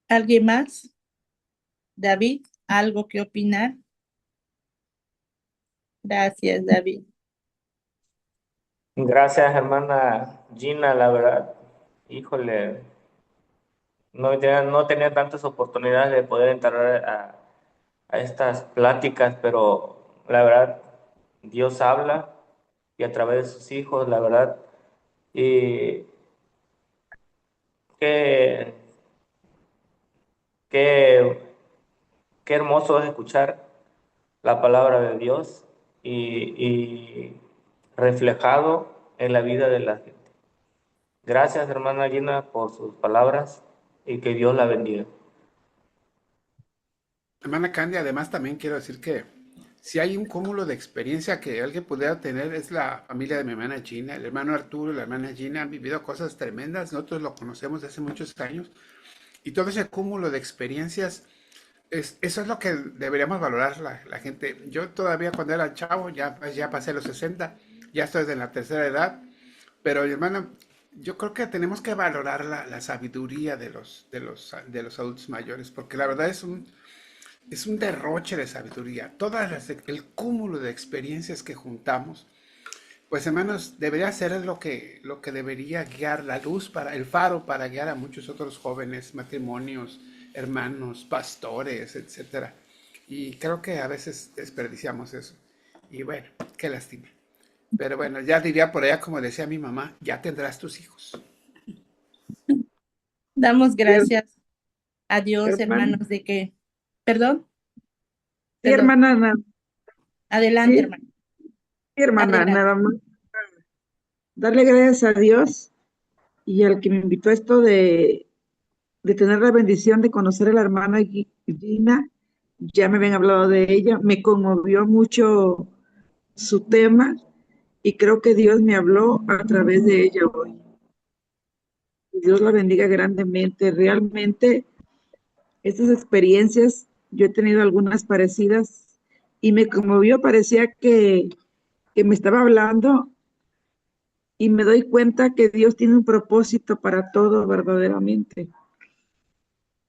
¿Alguien más? David, ¿algo que opinar? Gracias, David. Gracias, hermana Gina, la verdad, híjole, no tenía tantas oportunidades de poder entrar a estas pláticas, pero la verdad, Dios habla y a través de sus hijos, la verdad, y qué, qué, qué hermoso es escuchar la palabra de Dios y reflejado en la vida de la gente. Gracias, hermana Gina, por sus palabras y que Dios la bendiga. Hermana Candy, además también quiero decir que si hay un cúmulo de experiencia que alguien pudiera tener es la familia de mi hermana Gina, el hermano Arturo y la hermana Gina han vivido cosas tremendas, nosotros lo conocemos desde hace muchos años y todo ese cúmulo de experiencias, eso es lo que deberíamos valorar la gente. Yo todavía cuando era chavo, ya pasé los 60, ya estoy de la tercera edad, pero hermana, yo creo que tenemos que valorar la sabiduría de los adultos mayores, porque la verdad es un derroche de sabiduría. El cúmulo de experiencias que juntamos, pues hermanos, debería ser lo que debería guiar la luz el faro para guiar a muchos otros jóvenes, matrimonios, hermanos, pastores, etcétera. Y creo que a veces desperdiciamos eso. Y bueno, qué lástima. Pero bueno, ya diría por allá, como decía mi mamá, ya tendrás tus hijos. Damos gracias a Dios, Hermana, hermanos, de que, perdón, sí, perdón, hermana, adelante, sí, hermano, hermana, adelante. nada más darle gracias a Dios y al que me invitó a esto de tener la bendición de conocer a la hermana Gina. Ya me habían hablado de ella, me conmovió mucho su tema y creo que Dios me habló a través de ella hoy. Dios la bendiga grandemente. Realmente estas experiencias, yo he tenido algunas parecidas y me conmovió, parecía que me estaba hablando y me doy cuenta que Dios tiene un propósito para todo verdaderamente,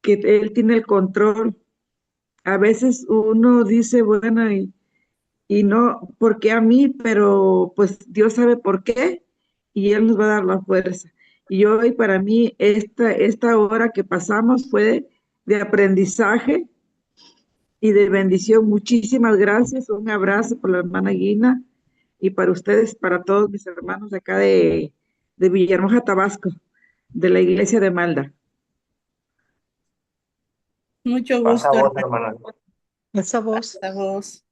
que Él tiene el control. A veces uno dice, bueno, y no, ¿por qué a mí? Pero pues Dios sabe por qué y Él nos va a dar la fuerza. Y hoy para mí esta hora que pasamos fue de aprendizaje y de bendición. Muchísimas gracias. Un abrazo por la hermana Guina y para ustedes, para todos mis hermanos de acá de Villahermosa, Tabasco, de la iglesia de Malda. Mucho Pasa gusto, vos, hermano, hermana. Esa voz. a vos.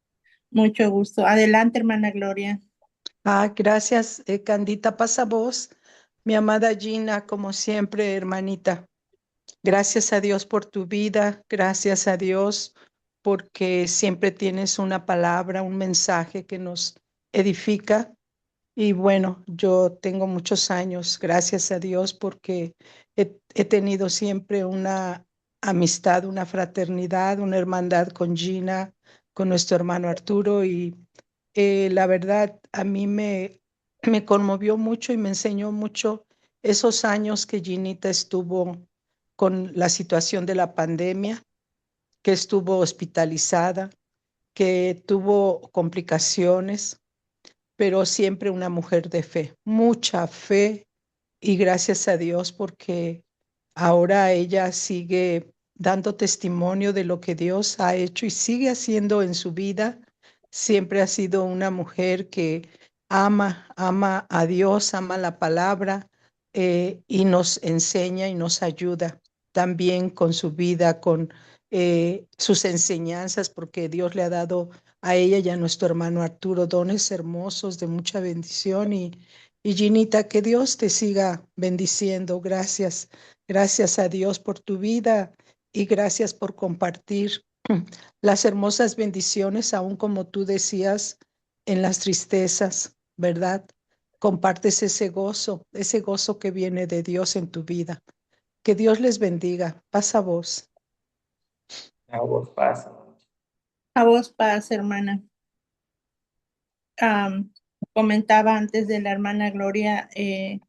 Mucho gusto. Adelante, hermana Gloria. Gracias, Candita. Pasa voz, mi amada Gina, como siempre, hermanita. Gracias a Dios por tu vida. Gracias a Dios porque siempre tienes una palabra, un mensaje que nos edifica. Y bueno, yo tengo muchos años, gracias a Dios, porque he tenido siempre una amistad, una fraternidad, una hermandad con Gina, con nuestro hermano Arturo. Y la verdad, a mí me conmovió mucho y me enseñó mucho esos años que Ginita estuvo con la situación de la pandemia, que estuvo hospitalizada, que tuvo complicaciones, pero siempre una mujer de fe, mucha fe, y gracias a Dios porque ahora ella sigue dando testimonio de lo que Dios ha hecho y sigue haciendo en su vida. Siempre ha sido una mujer que ama a Dios, ama la palabra, y nos enseña y nos ayuda también con su vida, con sus enseñanzas, porque Dios le ha dado a ella y a nuestro hermano Arturo dones hermosos de mucha bendición. Y Ginita, que Dios te siga bendiciendo. Gracias, gracias a Dios por tu vida y gracias por compartir las hermosas bendiciones, aún como tú decías, en las tristezas, ¿verdad? Compartes ese gozo que viene de Dios en tu vida. Que Dios les bendiga. Pasa voz. A vos pasa. A vos paz, hermana. Am, Comentaba antes de la hermana Gloria, que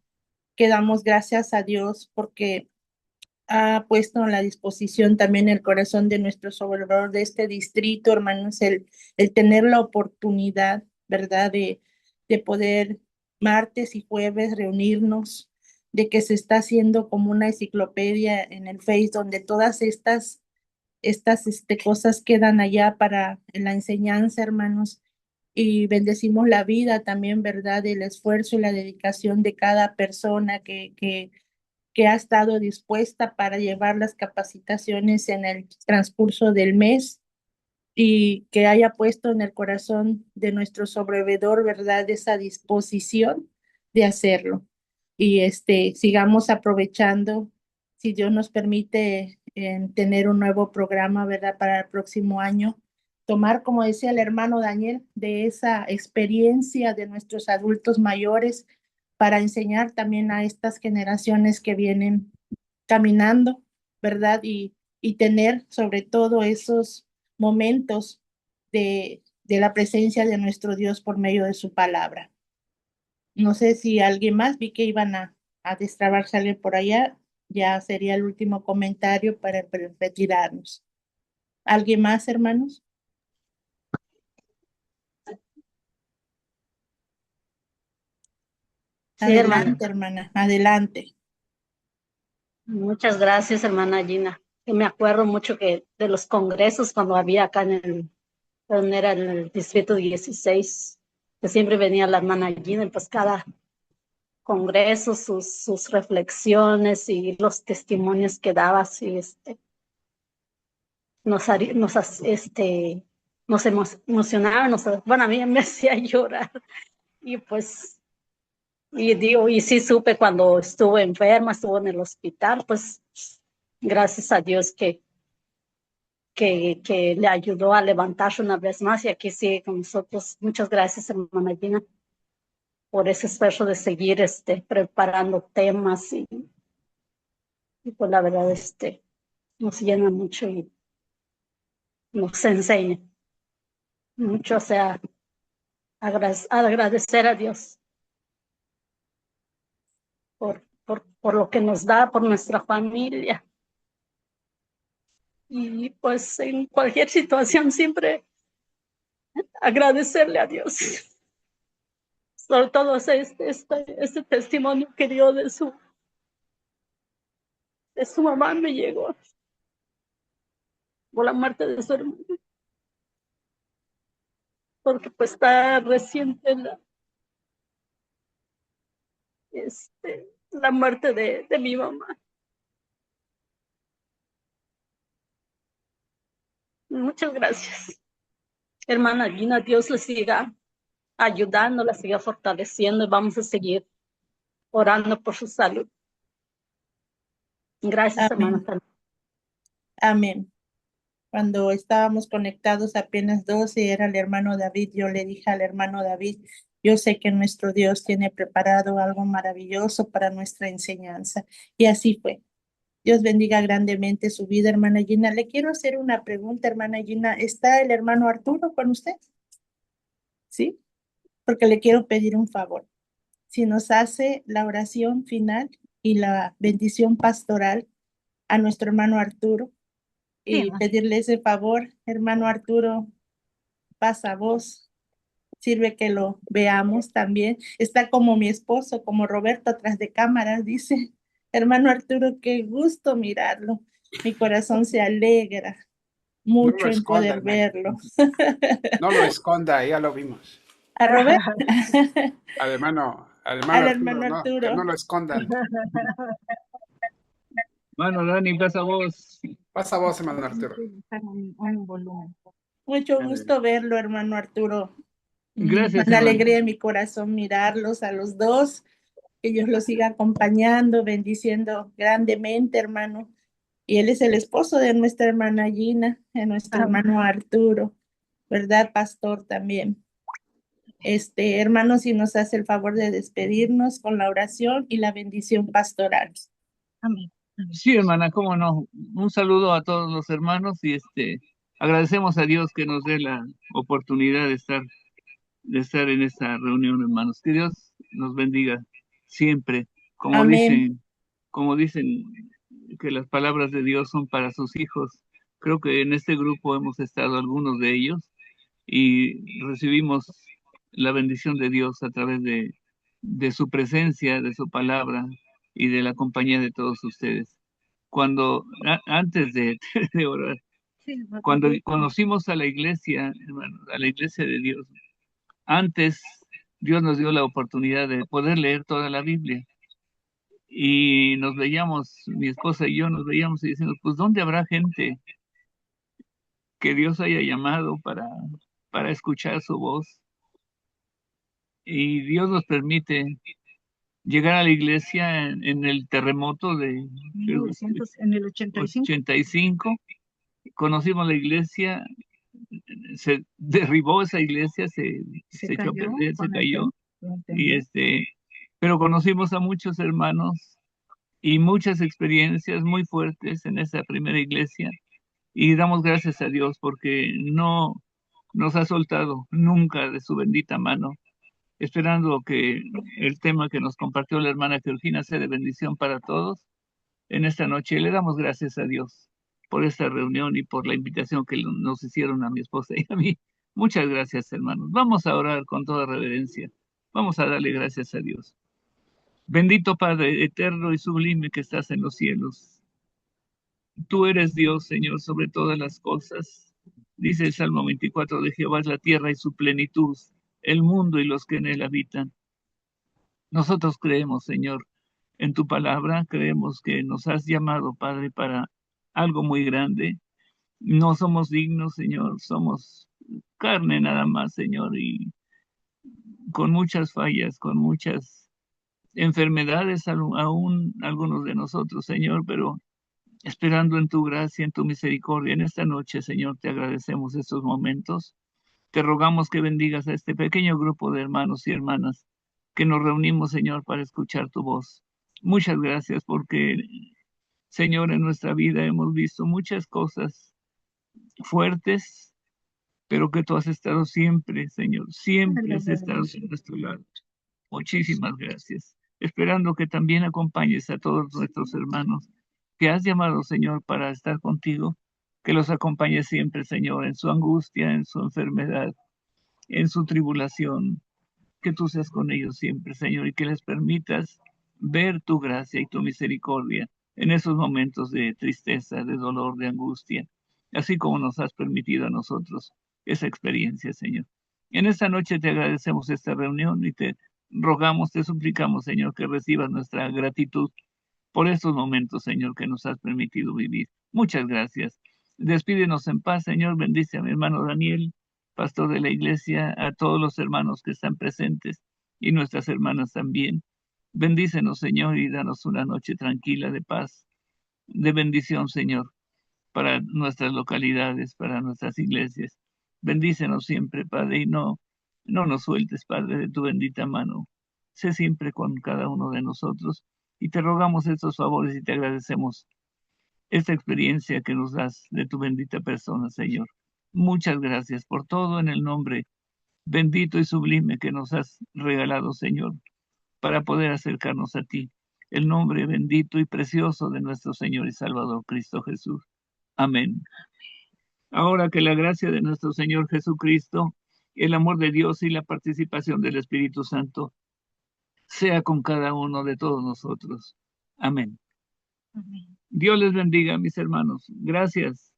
damos gracias a Dios porque ha puesto a la disposición también el corazón de nuestro sobrevividor de este distrito, hermanos, el tener la oportunidad, ¿verdad?, de poder martes y jueves reunirnos, de que se está haciendo como una enciclopedia en el Face, donde todas estas cosas quedan allá para la enseñanza, hermanos, y bendecimos la vida también, ¿verdad?, el esfuerzo y la dedicación de cada persona que ha estado dispuesta para llevar las capacitaciones en el transcurso del mes y que haya puesto en el corazón de nuestro sobrevedor, ¿verdad?, esa disposición de hacerlo. Y sigamos aprovechando, si Dios nos permite, tener un nuevo programa, ¿verdad?, para el próximo año. Tomar, como decía el hermano Daniel, de esa experiencia de nuestros adultos mayores para enseñar también a estas generaciones que vienen caminando, ¿verdad? Y tener sobre todo esos momentos de la presencia de nuestro Dios por medio de su palabra. No sé si alguien más, vi que iban a destrabarse alguien por allá, ya sería el último comentario para retirarnos. ¿Alguien más, hermanos? Sí, hermana. Adelante, hermana, adelante. Muchas gracias, hermana Gina. Yo me acuerdo mucho que de los congresos cuando había acá donde era en el distrito 16, que siempre venía la hermana Gina, y pues cada congreso, sus reflexiones y los testimonios que daba, así, nos emocionaba, bueno, a mí me hacía llorar. Y pues, y sí supe cuando estuvo enferma, estuvo en el hospital, pues gracias a Dios que le ayudó a levantarse una vez más y aquí sigue con nosotros. Muchas gracias, hermana Gina, por ese esfuerzo de seguir preparando temas y pues la verdad nos llena mucho y nos enseña mucho, o sea, agradecer a Dios por lo que nos da, por nuestra familia. Y pues en cualquier situación siempre agradecerle a Dios. Sobre todo este testimonio que dio de su mamá me llegó por la muerte de su hermano. Porque pues está reciente la muerte de mi mamá. Muchas gracias. Hermana Gina, Dios le siga ayudando, la siga fortaleciendo y vamos a seguir orando por su salud. Gracias, hermana. Amén. Amén. Cuando estábamos conectados apenas 12, era el hermano David, yo le dije al hermano David, yo sé que nuestro Dios tiene preparado algo maravilloso para nuestra enseñanza. Y así fue. Dios bendiga grandemente su vida, hermana Gina. Le quiero hacer una pregunta, hermana Gina. ¿Está el hermano Arturo con usted? ¿Sí? Porque le quiero pedir un favor. si nos hace la oración final y la bendición pastoral a nuestro hermano Arturo y pedirle ese favor, hermano Arturo, pasa voz, sirve que lo veamos también. Está como mi esposo, como Roberto, atrás de cámaras, dice, hermano Arturo, qué gusto mirarlo. Mi corazón se alegra No lo mucho en esconda, poder hermano. verlo. No lo esconda, ya lo vimos. ¿A Robert? Al hermano Al Arturo, hermano no, que Arturo. no lo escondan. Bueno, Dani, pasa vos. Pasa vos, hermano Arturo. Mucho gusto verlo, hermano Arturo. Gracias, Una hermano. alegría en mi corazón mirarlos a los dos. Que Dios los siga acompañando, bendiciendo grandemente, hermano. Y él es el esposo de nuestra hermana Gina, de nuestro hermano Arturo, ¿verdad, pastor? También. Hermano, si nos hace el favor de despedirnos con la oración y la bendición pastoral. Amén. Sí, hermana, cómo no. Un saludo a todos los hermanos y agradecemos a Dios que nos dé la oportunidad de estar en esta reunión, hermanos. Que Dios nos bendiga siempre. Como Amén. dicen que las palabras de Dios son para sus hijos. Creo que en este grupo hemos estado algunos de ellos y recibimos la bendición de Dios a través de su presencia, de su palabra y de la compañía de todos ustedes. Antes de orar, cuando conocimos a la iglesia, hermano, a la iglesia de Dios, antes Dios nos dio la oportunidad de poder leer toda la Biblia. Y nos veíamos, mi esposa y yo nos veíamos y decíamos, pues ¿dónde habrá gente que Dios haya llamado para escuchar su voz? Y Dios nos permite llegar a la iglesia en el terremoto de 85. Conocimos la iglesia, se derribó esa iglesia, se echó a perder, se cayó. Pero conocimos a muchos hermanos y muchas experiencias muy fuertes en esa primera iglesia. Y damos gracias a Dios porque no nos ha soltado nunca de su bendita mano, esperando que el tema que nos compartió la hermana Georgina sea de bendición para todos en esta noche. Y le damos gracias a Dios por esta reunión y por la invitación que nos hicieron a mi esposa y a mí. Muchas gracias, hermanos. Vamos a orar con toda reverencia. Vamos a darle gracias a Dios. Bendito Padre eterno y sublime que estás en los cielos. Tú eres Dios, Señor, sobre todas las cosas. Dice el Salmo 24 de Jehová es la tierra y su plenitud, el mundo y los que en él habitan. Nosotros creemos, Señor, en tu palabra, creemos que nos has llamado, Padre, para algo muy grande. No somos dignos, Señor, somos carne nada más, Señor, y con muchas fallas, con muchas enfermedades, aún algunos de nosotros, Señor, pero esperando en tu gracia, en tu misericordia. En esta noche, Señor, te agradecemos estos momentos. Te rogamos que bendigas a este pequeño grupo de hermanos y hermanas que nos reunimos, Señor, para escuchar tu voz. Muchas gracias porque, Señor, en nuestra vida hemos visto muchas cosas fuertes, pero que tú has estado siempre, Señor, siempre has estado a nuestro lado. Muchísimas gracias. Esperando que también acompañes a todos nuestros hermanos que has llamado, Señor, para estar contigo, que los acompañes siempre, Señor, en su angustia, en su enfermedad, en su tribulación, que tú seas con ellos siempre, Señor, y que les permitas ver tu gracia y tu misericordia en esos momentos de tristeza, de dolor, de angustia, así como nos has permitido a nosotros esa experiencia, Señor. En esta noche te agradecemos esta reunión y te rogamos, te suplicamos, Señor, que recibas nuestra gratitud por estos momentos, Señor, que nos has permitido vivir. Muchas gracias. Despídenos en paz, Señor. Bendice a mi hermano Daniel, pastor de la iglesia, a todos los hermanos que están presentes y nuestras hermanas también. Bendícenos, Señor, y danos una noche tranquila de paz, de bendición, Señor, para nuestras localidades, para nuestras iglesias. Bendícenos siempre, Padre, y no nos sueltes, Padre, de tu bendita mano. Sé siempre con cada uno de nosotros y te rogamos estos favores y te agradecemos esta experiencia que nos das de tu bendita persona, Señor. Muchas gracias por todo en el nombre bendito y sublime que nos has regalado, Señor, para poder acercarnos a ti. El nombre bendito y precioso de nuestro Señor y Salvador Cristo Jesús. Amén. Ahora que la gracia de nuestro Señor Jesucristo, el amor de Dios y la participación del Espíritu Santo sea con cada uno de todos nosotros. Amén. Amén. Dios les bendiga, mis hermanos. Gracias.